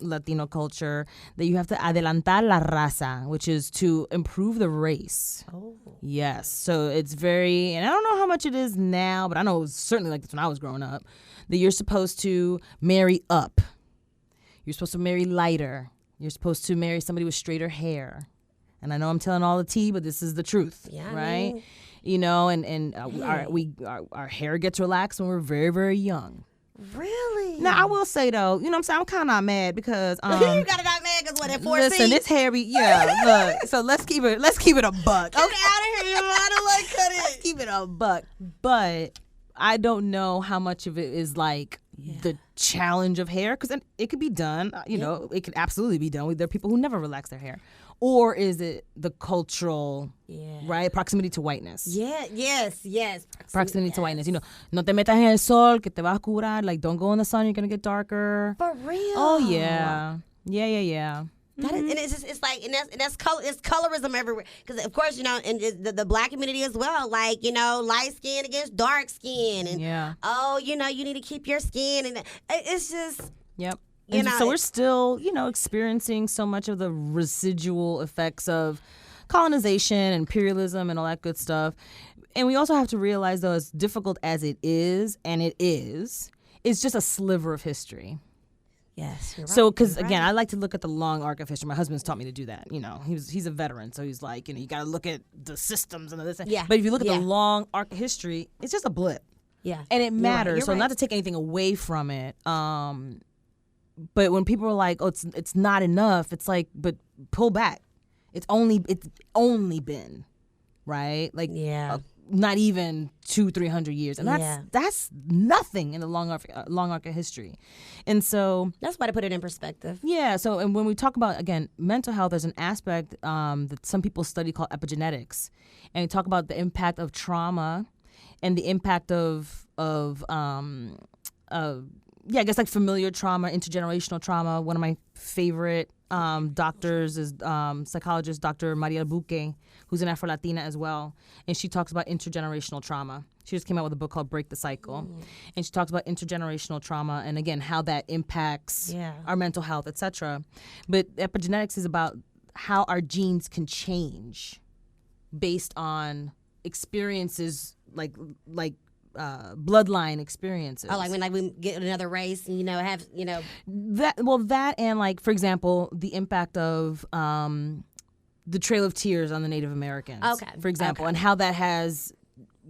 Latino culture, that you have to adelantar la raza, which is to improve the race. Oh. Yes. So it's very, and I don't know how much it is now, but I know it was certainly like this when I was growing up, that you're supposed to marry up. You're supposed to marry lighter. You're supposed to marry somebody with straighter hair. And I know I'm telling all the tea, but this is the truth, right? Our hair gets relaxed when we're very, very young. Really? Now, I will say, though, you know what I'm saying? I'm kind of not mad because you got it not mad because what, at 14? Listen, this hairy, look. So let's keep it a buck. Get out of here, Yovanna, like, cut it. Let's keep it a buck. But I don't know how much of it is like the challenge of hair, because it could be done. It could absolutely be done. There are people who never relax their hair. Or is it the cultural, right? Proximity to whiteness. Yeah, yes. Proximity to whiteness. No te metas en el sol, que te vas a curar. Like, don't go in the sun, you're going to get darker. For real? Oh, yeah. Yeah. That is, and it's like, and that's color. It's colorism everywhere. Because of course, and the black community as well. Like, light skin against dark skin, and you need to keep your skin, and it's just yep. So we're still, experiencing so much of the residual effects of colonization and imperialism and all that good stuff. And we also have to realize, though, as difficult as it is, it's just a sliver of history. Yes, you're right. So, because again, I like to look at the long arc of history. My husband's taught me to do that. He's a veteran, so he's like, you got to look at the systems and this. Yeah. But if you look at the long arc of history, it's just a blip. Yeah. And it matters. You're right. Not to take anything away from it. But when people are like, oh, it's not enough, it's like, but pull back. It's only been, right? Like, not even 200-300 years, and that's nothing in the long arc of history. And so that's why to put it in perspective. Yeah. So, and when we talk about, again, mental health, there's an aspect that some people study called epigenetics, and we talk about the impact of trauma and the impact of I guess like familiar trauma, intergenerational trauma. One of my favorite doctors is psychologist Dr. Maria Buque, who's an Afro-Latina as well. And she talks about intergenerational trauma. She just came out with a book called Break the Cycle. And she talks about intergenerational trauma and, again, how that impacts our mental health, et cetera. But epigenetics is about how our genes can change based on experiences like bloodline experiences. Oh, like when we get another race and, have, that and like, for example, the impact of the Trail of Tears on the Native Americans. Okay. For example, and how that has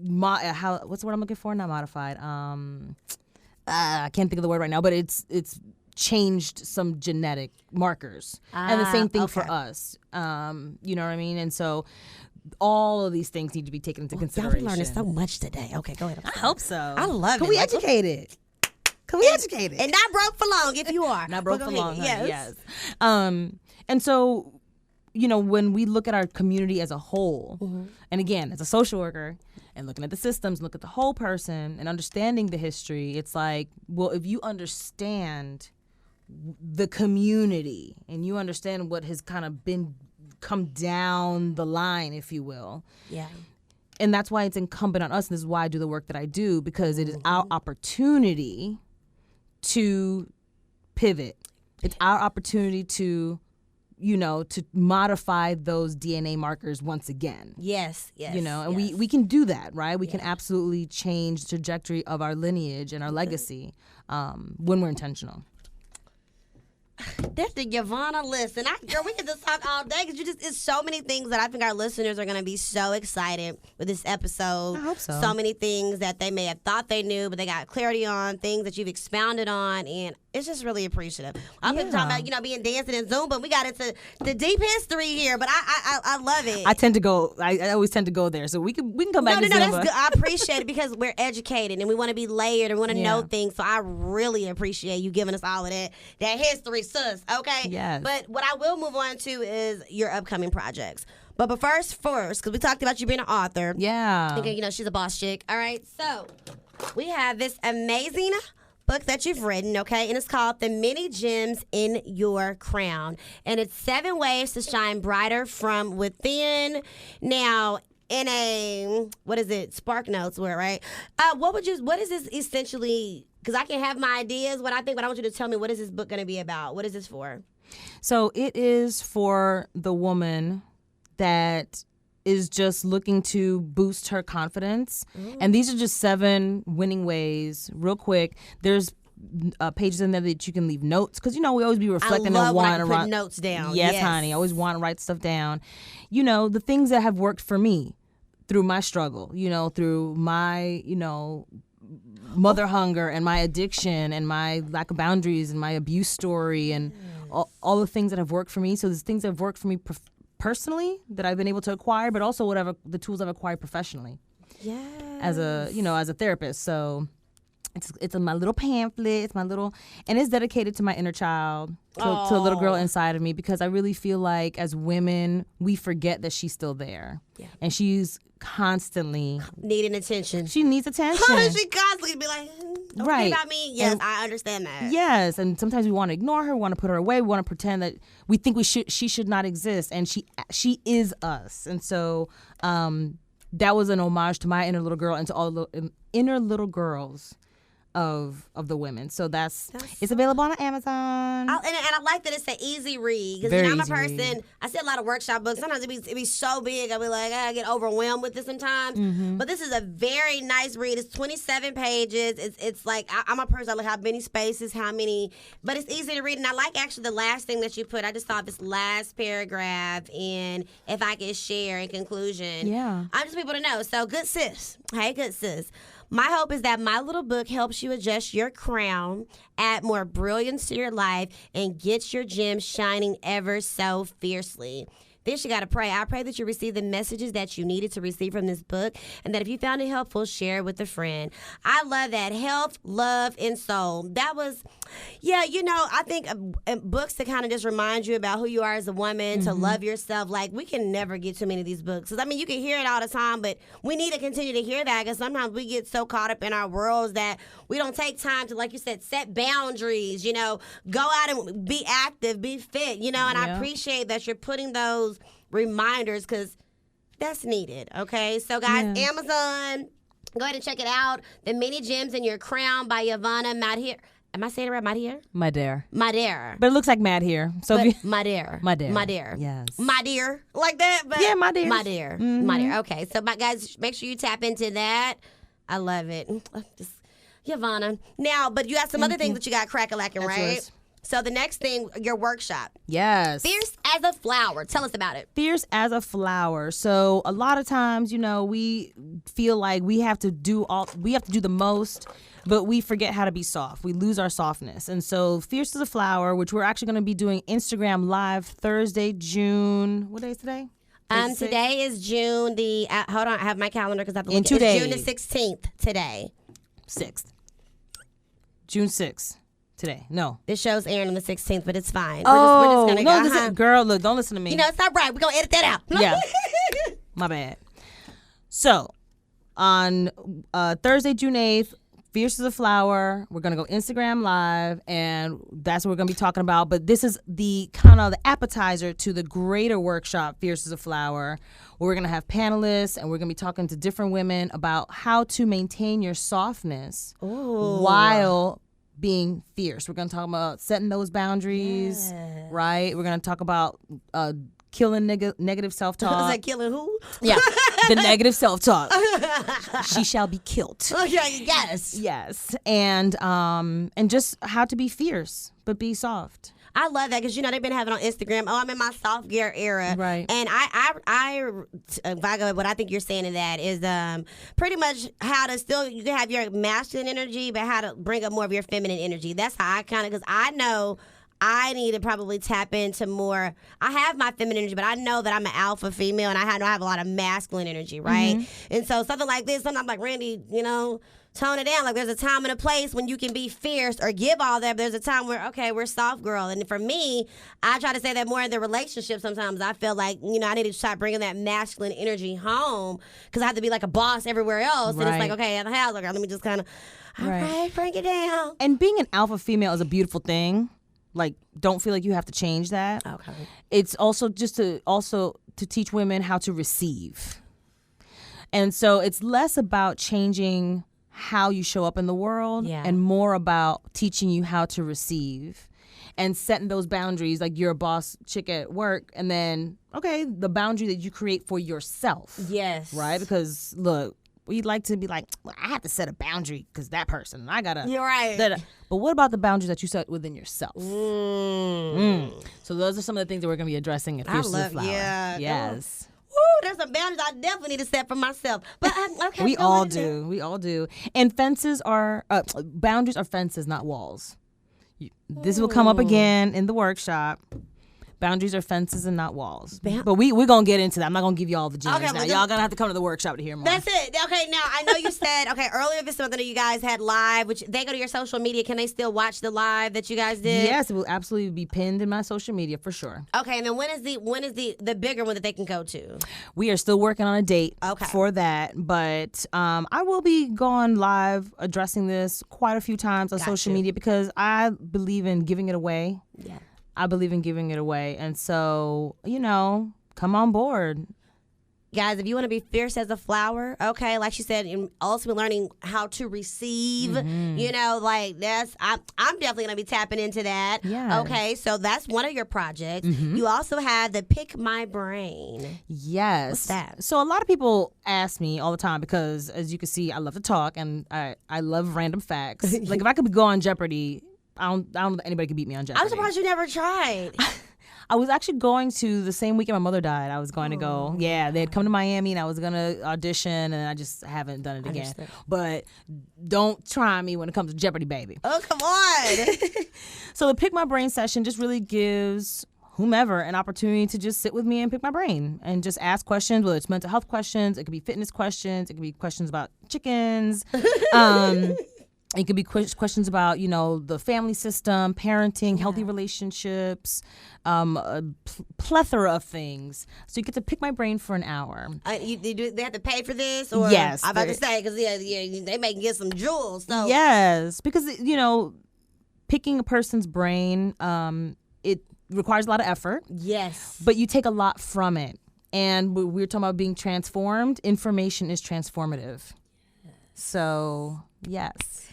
what's the word I'm looking for? Not modified. I can't think of the word right now, but it's changed some genetic markers. And the same thing for us. You know what I mean? And so all of these things need to be taken into consideration. Y'all been learning so much today. Okay, go ahead. I hope so. I love it. Can we educate it? Can we educate it? And not broke for long if you are. Not broke for long, honey, yes. And so, when we look at our community as a whole, and again, as a social worker, and looking at the systems, look at the whole person, and understanding the history, it's like, well, if you understand the community and you understand what has kind of come down the line, if you will. Yeah. And that's why it's incumbent on us, and this is why I do the work that I do, because it is our opportunity to pivot. It's our opportunity to, to modify those DNA markers once again. Yes. And we can do that, right? We can absolutely change the trajectory of our lineage and our legacy when we're intentional. That's the Yovanna list. And girl, we can just talk all day because it's so many things that I think our listeners are going to be so excited with this episode. I hope so. So many things that they may have thought they knew, but they got clarity on, things that you've expounded on, and it's just really appreciative. I've been talking about, being dancing in Zoom, but we got into the deep history here, but I love it. I always tend to go there, so we can come back to Zumba. No, that's good. I appreciate it because we're educated and we want to be layered and want to know things, so I really appreciate you giving us all of that history, sis, okay? Yes. But what I will move on to is your upcoming projects. But first, because we talked about you being an author. Yeah. Thinking, she's a boss chick. All right, so we have this amazing book that you've written, okay? And it's called The Many Gems in Your Crown. And it's 7 ways to shine brighter from within. Now, in a, Spark Notes word, right? What is this essentially, because I can have my ideas, what I think, but I want you to tell me, what is this book going to be about? What is this for? So it is for the woman that is just looking to boost her confidence. And these are just 7 winning ways. Real quick, there's pages in there that you can leave notes, because we always be reflecting I love and when I wanting can to put notes down. Yes, honey, I always want to write stuff down. The things that have worked for me through my struggle, through my, mother hunger and my addiction and my lack of boundaries and my abuse story and all the things that have worked for me. So there's things that have worked for me personally that I've been able to acquire, but also whatever the tools I've acquired professionally. Yes. As a therapist. So it's my little pamphlet. It's my little, and it's dedicated to my inner child, to a little girl inside of me, because I really feel like as women, we forget that she's still there. Yeah. And she's constantly needing attention. She needs attention. She constantly be like, don't right. about me. Yes, and I understand that. Yes, and sometimes we want to ignore her, we want to put her away, we want to pretend that we think she should not exist, and she is us. And so that was an homage to my inner little girl and to all the inner little girls of the women. So it's available on Amazon. And I like that it's an easy read, because I'm a person, I see a lot of workship books. Sometimes it be so big, I'll be like, I get overwhelmed with it sometimes. But this is a very nice read. It's 27 pages. It's like, I'm a person, I look how many spaces, but it's easy to read. And I like actually the last thing that you put. I just thought this last paragraph in, if I could share in conclusion. Yeah. I just people to know. So good sis. Hey, good sis. My hope is that my little book helps you adjust your crown, add more brilliance to your life, and get your gems shining ever so fiercely. This you got to pray. I pray that you receive the messages that you needed to receive from this book, and that if you found it helpful, share it with a friend. I love that. Health, love, and soul. That was, I think books to kind of just remind you about who you are as a woman, to love yourself. Like, we can never get too many of these books. Because, you can hear it all the time, but we need to continue to hear that, because sometimes we get so caught up in our worlds that we don't take time to, like you said, set boundaries, go out and be active, be fit, and I appreciate that you're putting those reminders, because that's needed. Okay, so guys, Amazon, go ahead and check it out. The Many Gems in Your Crown by Yovanna Madhere. Am I saying it right? Madhere? Madhere. Madhere. But it looks like Mad here. So But if you, Madhere. Madhere. Madhere. Yes. Madhere. Like that? But Yeah, Madhere. Madhere. Madhere. Okay. So, my guys, make sure you tap into that. I love it. Just, Yovanna. Now, but you got some other things that you got crack-a-lacking, right? yours. So, the next thing, your workshop. Yes. Fierce as a flower. Tell us about it. Fierce as a flower. So a lot of times, we feel like we have to do the most, but we forget how to be soft. We lose our softness. And so Fierce as a Flower, which we're actually going to be doing Instagram Live Thursday, June. What day is today? Today is June the, hold on, I have my calendar because I have to look. In 2 days. June the 16th today. 6th. June 6th. Today. No. This show's airing on the 16th, but it's fine. Oh, we're just no, gonna listen, girl, look, don't listen to me. it's not right. We're going to edit that out. Yeah. My bad. So, on Thursday, June 8th, Fierce as a Flower, we're going to go Instagram Live, and that's what we're going to be talking about. But this is the kind of the appetizer to the greater workshop, Fierce as a Flower, where we're going to have panelists, and we're going to be talking to different women about how to maintain your softness while being fierce. We're going to talk about setting those boundaries, right? We're going to talk about killing negative self-talk. Is that killing who? Yeah, the negative self-talk. She shall be killed. Okay, yes. Yes, and just how to be fierce but be soft. I love that because they've been having on Instagram. Oh, I'm in my soft gear era, Right? And if I go, what I think you're saying in that is pretty much how to still you can have your masculine energy, but how to bring up more of your feminine energy. That's how I because I know I need to probably tap into more. I have my feminine energy, but I know that I'm an alpha female, and I have a lot of masculine energy, right? Mm-hmm. And so something like this, sometimes like Randy, tone it down. Like there's a time and a place when you can be fierce or give all that, but there's a time where, okay, we're soft girl. And for me, I try to say that more in the relationship sometimes. I feel like, I need to start bringing that masculine energy home because I have to be like a boss everywhere else. Right. And it's like, okay, at the house, like, let me just kind of, all right, bring it down. And being an alpha female is a beautiful thing. Like, don't feel like you have to change that. Okay. It's also just to teach women how to receive. And so it's less about changing how you show up in the world and more about teaching you how to receive and setting those boundaries. Like you're a boss chick at work, and then, okay, the boundary that you create for yourself. Yes. Right? Because, look, we'd like to be like, well, I have to set a boundary because that person, I gotta. You're right. But what about the boundaries that you set within yourself? So those are some of the things that we're going to be addressing at Fierce as a Flower. Yeah. Yes. Woo, there's some boundaries I definitely need to set for myself. But okay, We all do. And boundaries are fences, not walls. This will come up again in the workshop. Boundaries are fences and not walls. But we're going to get into that. I'm not going to give you all the gems now. Y'all going to have to come to the workshop to hear more. That's it. Okay, now, I know you said, earlier this month, you guys had live, which they go to your social media. Can they still watch the live that you guys did? Yes, it will absolutely be pinned in my social media for sure. Okay, and then when is the bigger one that they can go to? We are still working on a date for that, but I will be going live addressing this quite a few times on social media because I believe in giving it away. Yeah. I believe in giving it away. And so, come on board. Guys, if you want to be fierce as a flower, okay, like she said, and also learning how to receive, I'm definitely going to be tapping into that. Yeah. Okay, so that's one of your projects. You also have the Pick My Brain. Yes. What's that? So a lot of people ask me all the time because, as you can see, I love to talk and I love random facts. Like if I could go on Jeopardy, I don't think anybody could beat me on Jeopardy. I'm surprised you never tried. I was actually going to the same weekend my mother died. I was going to go. Yeah, they had come to Miami and I was going to audition and I just haven't done it again. Understood. But don't try me when it comes to Jeopardy, baby. Oh, come on. So the Pick My Brain session just really gives whomever an opportunity to just sit with me and pick my brain and just ask questions, whether it's mental health questions, it could be fitness questions, it could be questions about chickens. It could be questions about, the family system, parenting, healthy relationships, a plethora of things. So you get to pick my brain for an hour. They have to pay for this? Or? Yes. I'm about to say, because they may get some jewels. So. Yes, because, picking a person's brain, it requires a lot of effort. Yes. But you take a lot from it. And we were talking about being transformed. Information is transformative. So, yes.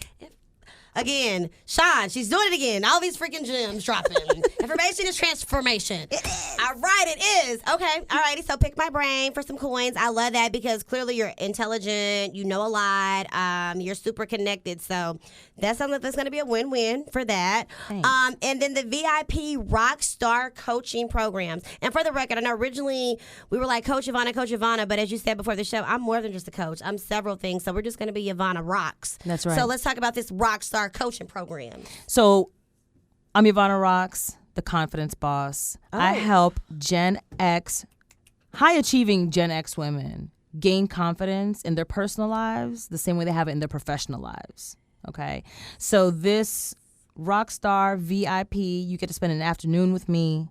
Again, Sean, she's doing it again. All these freaking gems dropping. Information is transformation. It is. All right, it is. Okay, all righty. So pick my brain for some coins. I love that because clearly you're intelligent. You know a lot. You're super connected. So that sounds like that's going to be a win-win for that. And then the VIP Rockstar Coaching Programs. And for the record, I know originally we were like Coach Yovanna, but as you said before the show, I'm more than just a coach. I'm several things. So we're just going to be Yovanna Rocks. That's right. So let's talk about this Rockstar Coaching Program. So I'm Yovanna Rocks, the confidence boss. I help Gen X, high-achieving Gen X women gain confidence in their personal lives the same way they have it in their professional lives. Okay? So this Rockstar VIP, you get to spend an afternoon with me.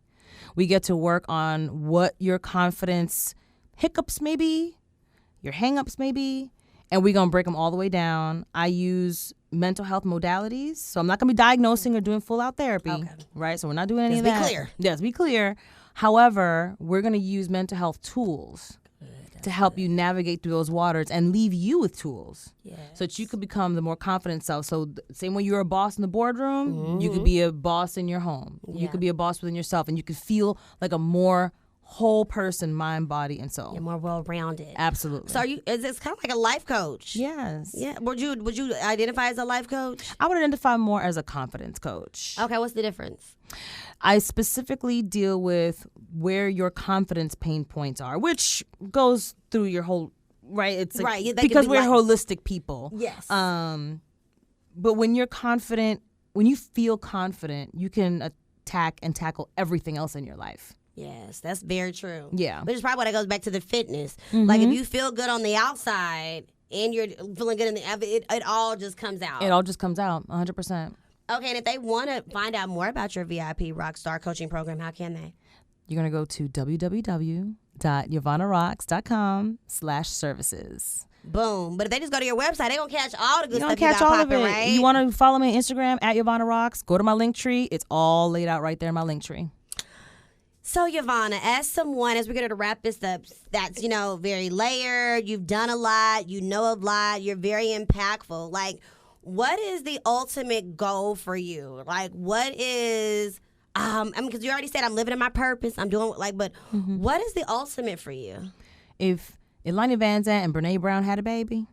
We get to work on what your confidence hiccups may be, your hang-ups may be, and we're going to break them all the way down. I use mental health modalities, so I'm not going to be diagnosing or doing full-out therapy, right? So we're not doing any of that. Let's be clear. Yes, be clear. However, we're going to use mental health tools to help you navigate through those waters and leave you with tools so that you could become the more confident self. So same way you're a boss in the boardroom, you could be a boss in your home. You could be a boss within yourself, and you could feel like a more whole person, mind, body, and soul. You're more well-rounded. Absolutely. So is this kind of like a life coach? Yes. Yeah. Would you identify as a life coach? I would identify more as a confidence coach. Okay. What's the difference? I specifically deal with where your confidence pain points are, which goes through your whole, right? It's like, right. Because we're holistic people. Yes. But when you're confident, when you feel confident, you can attack and tackle everything else in your life. Yes, that's very true. Yeah. Which is probably why that goes back to the fitness. Like if you feel good on the outside and you're feeling good in the it all just comes out. It all just comes out 100%. Okay, and if they want to find out more about your VIP Rockstar Coaching Program, how can they? You're going to go to www.yovannarocks.com/services. Boom. But if they just go to your website, they're going to catch all the good stuff you catch got all of popping, it. right? You want to follow me on Instagram at Yovanna Rocks, go to my link tree. It's all laid out right there in my link tree. So, Yovanna, as someone, as we're going to wrap this up, that's, very layered, you've done a lot, you know a lot, you're very impactful. Like, what is the ultimate goal for you? Like, what is, because you already said I'm living in my purpose, I'm doing, but what is the ultimate for you? If Elania Van Zandt and Brene Brown had a baby.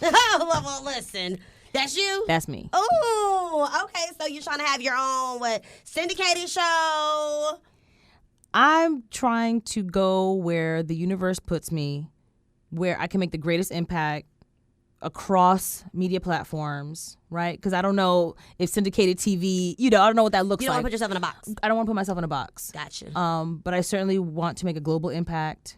well, listen. That's you? That's me. Oh, okay. So you're trying to have your own, syndicated show? I'm trying to go where the universe puts me, where I can make the greatest impact across media platforms, right? Because I don't know if syndicated TV, I don't know what that looks like. You don't want to put yourself in a box. I don't want to put myself in a box. Gotcha. But I certainly want to make a global impact,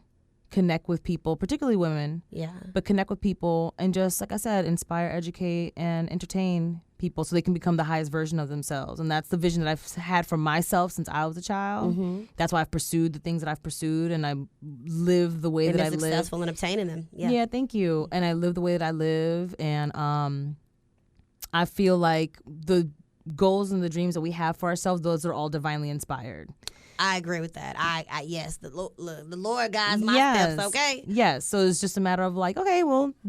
connect with people, particularly women. Yeah. But connect with people and just, like I said, inspire, educate, and entertain people so they can become the highest version of themselves. And that's the vision that I've had for myself since I was a child. That's why I've pursued the things that I've pursued, and I live the way that I live. And successful in obtaining them. Yeah, thank you. And I live the way that I live, and I feel like the goals and the dreams that we have for ourselves, those are all divinely inspired. I agree with that. I yes, the Lord guides my steps, okay? Yes, so it's just a matter of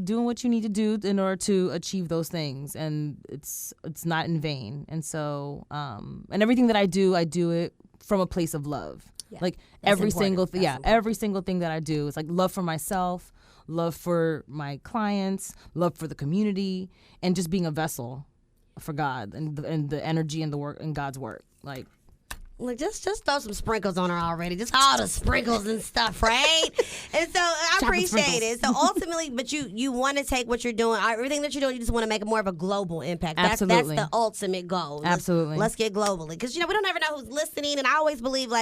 doing what you need to do in order to achieve those things, and it's not in vain. And so, and everything that I do it from a place of love. Yeah, like every single thing that I do is like love for myself, love for my clients, love for the community, and just being a vessel for God and the energy and the work and God's work, like. Look, just throw some sprinkles on her already. Just all the sprinkles and stuff, right? And so I appreciate it. So ultimately, but you want to take what you're doing, everything that you're doing, you just want to make it more of a global impact. Absolutely. That's the ultimate goal. Absolutely. Let's get globally. Because, we don't ever know who's listening. And I always believe,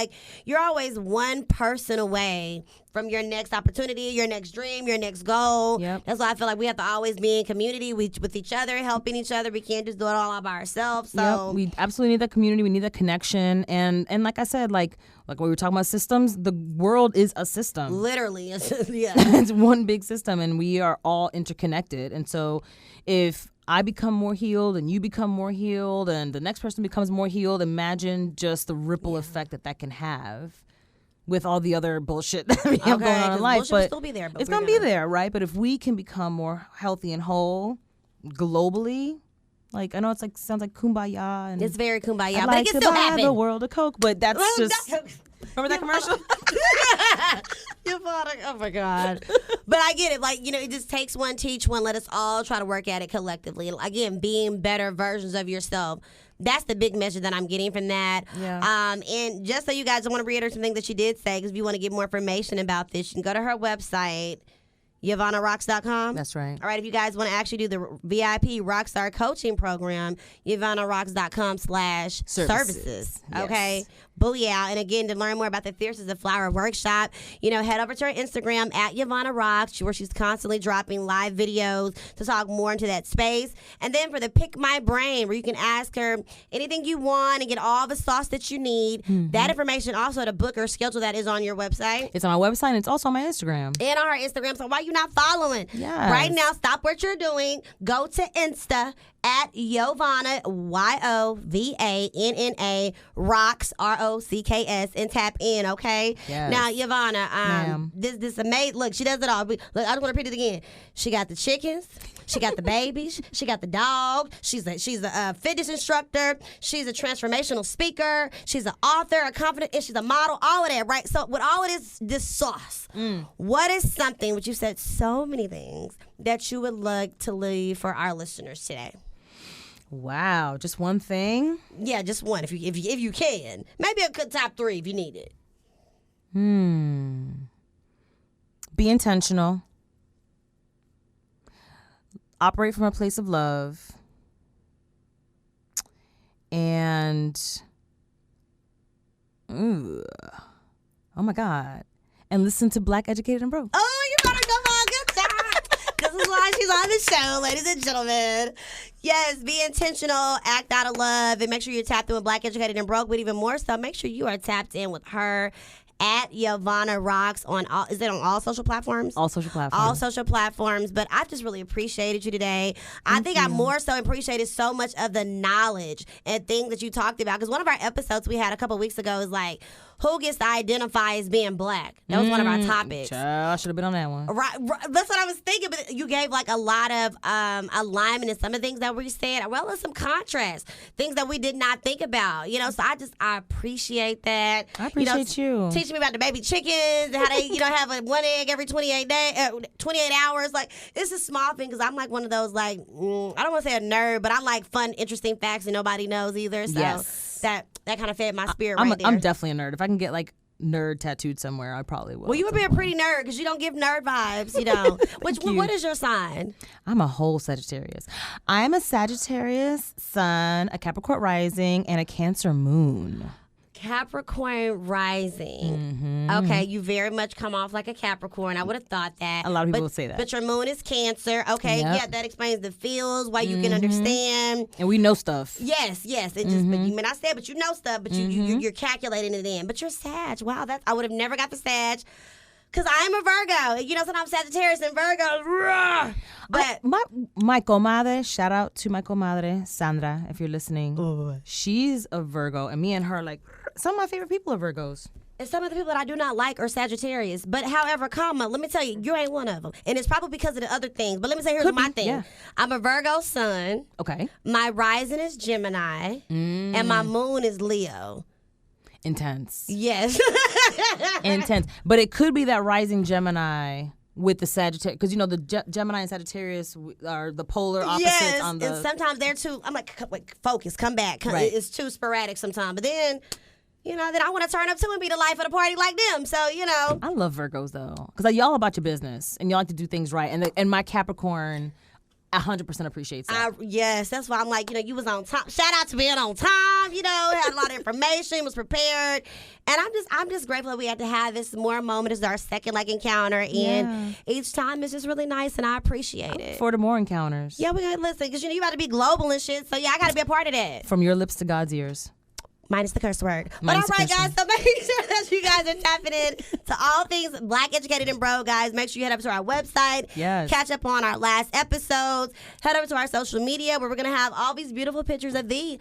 you're always one person away from your next opportunity, your next dream, your next goal. Yep. That's why I feel like we have to always be in community with each other, helping each other. We can't just do it all by ourselves. So we absolutely need that community. We need that connection. And like I said, like when we were talking about systems, the world is a system. Literally, yeah. It's one big system, and we are all interconnected. And so if I become more healed and you become more healed and the next person becomes more healed, imagine just the ripple effect that can have with all the other bullshit that we have going on in life. But will still be there, it's going to be there, right? But if we can become more healthy and whole globally, Like, I know it's like sounds like kumbaya. And It's very kumbaya, I'd but like it can to still buy happen. the world of Coke, but that's just... Remember that commercial? Oh my God. But I get it. Like, it just takes one, teach one. Let us all try to work at it collectively. Again, being better versions of yourself. That's the big message that I'm getting from that. Yeah. And just so you guys, I want to reiterate something that she did say, because if you want to get more information about this, you can go to her website, YovannaRocks.com. That's right. All right, if you guys want to actually do the VIP Rockstar Coaching Program, YovannaRocks.com/services. Okay? Yes. Booyah. And again, to learn more about the Fierce is a Flower workshop, head over to her Instagram at Yovanna Rocks, where she's constantly dropping live videos to talk more into that space. And then for the Pick My Brain, where you can ask her anything you want and get all the sauce that you need. That information also to book or schedule that is on your website. It's on my website and it's also on my Instagram. And on her Instagram. So why you not following? Yes. Right now, stop what you're doing. Go to Insta at Yovanna, YOVANNA, Rocks, ROCKS, and tap in, okay? Yes. Now, Yovanna, Ma'am. this amazing, look, she does it all. Look, I just want to repeat it again. She got the chickens. She got the babies. She got the dog. She's a fitness instructor. She's a transformational speaker. She's an author, a confident, and she's a model, all of that, right? So with all of this sauce, what is something, which you said so many things, that you would like to leave for our listeners today? Wow, just one thing? Yeah, just one, if you can. Maybe a good top 3 if you need it. Be intentional. Operate from a place of love. And, oh my God. And listen to Black, Educated, and Broke. Oh, you better come on, good time. This is why she's on the show, ladies and gentlemen. Yes, be intentional, act out of love, and make sure you're tapped in with Black, Educated, and Broke. But even more so, make sure you are tapped in with her at Yovanna Rocks on all. Is it on all social platforms? All social platforms. All social platforms. But I've just really appreciated you today. I think I more so appreciated so much of the knowledge and things that you talked about. Because one of our episodes we had a couple weeks ago is like, who gets to identify as being Black? That was one of our topics. Child, I should have been on that one. Right, that's what I was thinking, but you gave like a lot of alignment in some of the things that we said, well as some contrast, things that we did not think about, so I appreciate that. I appreciate you. Teaching me about the baby chickens and how they, have one egg every 28 hours. Like, it's a small thing, because I'm like one of those, like, I don't want to say a nerd, but I like fun, interesting facts that nobody knows either. So yes. that kind of fed my spirit I'm right there. I'm definitely a nerd. If I can get like nerd tattooed somewhere, I probably will. Well, you would be a pretty nerd, because you don't give nerd vibes, What is your sign? I'm a whole Sagittarius. I am a Sagittarius sun, a Capricorn rising, and a Cancer moon. Capricorn rising. Okay, you very much come off like a Capricorn. I would have thought that. A lot of people would say that. But your moon is Cancer. Okay, Yep. yeah, that explains the feels, why you can understand. And we know stuff. Yes. It just, but you may not say it, but you know stuff, but you're calculating it in. But you're Sag. Wow, I would have never got the Sag. Because I'm a Virgo. Sometimes Sagittarius and Virgo. Rah! But my comadre, shout out to my comadre, Sandra, if you're listening. She's a Virgo, and me and her, like, some of my favorite people are Virgos. and some of the people that I do not like are Sagittarius. But however, let me tell you, you ain't one of them. And it's probably because of the other things. But let me say, here's my thing. Yeah. I'm a Virgo sun. Okay. My rising is Gemini. And my moon is Leo. Intense. Yes. Intense. But it could be that rising Gemini with the Sagittarius, because the Gemini and Sagittarius are the polar opposites. Yes, on the. and sometimes they're too. I'm like, wait, focus, come back. Right. It's too sporadic sometimes. But then, then I want to turn up too and be the life of the party like them. So I love Virgos though, because y'all about your business and y'all like to do things right. And my Capricorn 100% appreciates that. Yes, that's why I'm like, you was on time. Shout out to being on time, had a lot of information, was prepared. And I'm just grateful that we had to have this more moment. This is our second encounter. And each time is just really nice, and I appreciate it. For the more encounters. Yeah, we gotta listen, because you about to be global and shit. So I gotta be a part of that. From your lips to God's ears. Minus the curse word. Minus but all right, the curse guys, so make sure that you guys are tapping in to all things Black, Educated, and Broke, guys. Make sure you head up to our website. Yes. Catch up on our last episodes. Head over to our social media, where we're going to have all these beautiful pictures of the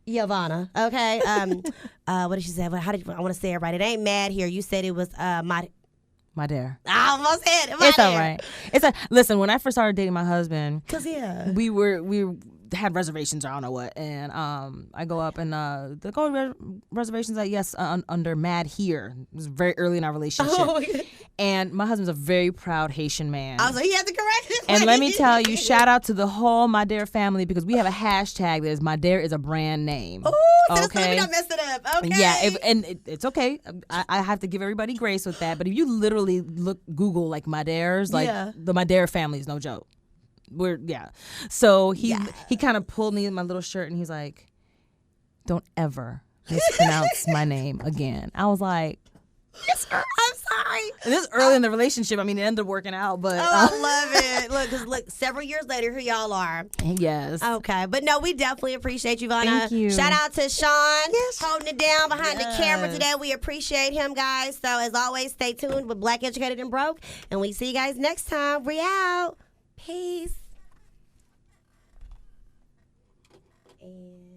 Yovanna. Okay? What did she say? I want to say it right. It ain't mad here. You said it was Madhere. I almost said it. It's all right. Listen, when I first started dating my husband, because had reservations or I don't know what. And I go up and the reservations like, yes, under Madhere. It was very early in our relationship. Oh, and my husband's a very proud Haitian man. I was like, he had to correct it. And let me tell you, shout out to the whole Madhere family because we have a hashtag that is Madhere is a brand name. Ooh, so let me not mess it up. Okay. Yeah, it's okay. I have to give everybody grace with that. But if you literally Google like Madheres, like the Madhere family is no joke. So he kind of pulled me in my little shirt and he's like, "Don't ever mispronounce my name again." I was like, "Yes, sir. I'm sorry." And this is early in the relationship. I mean, it ended up working out, but I love it. Look, several years later, here y'all are. Yes. Okay, but no, we definitely appreciate you, Yovanna. Thank you. Shout out to Sean holding it down behind the camera today. We appreciate him, guys. So as always, stay tuned with Black Educated and Broke, and we see you guys next time. We out. Peace. And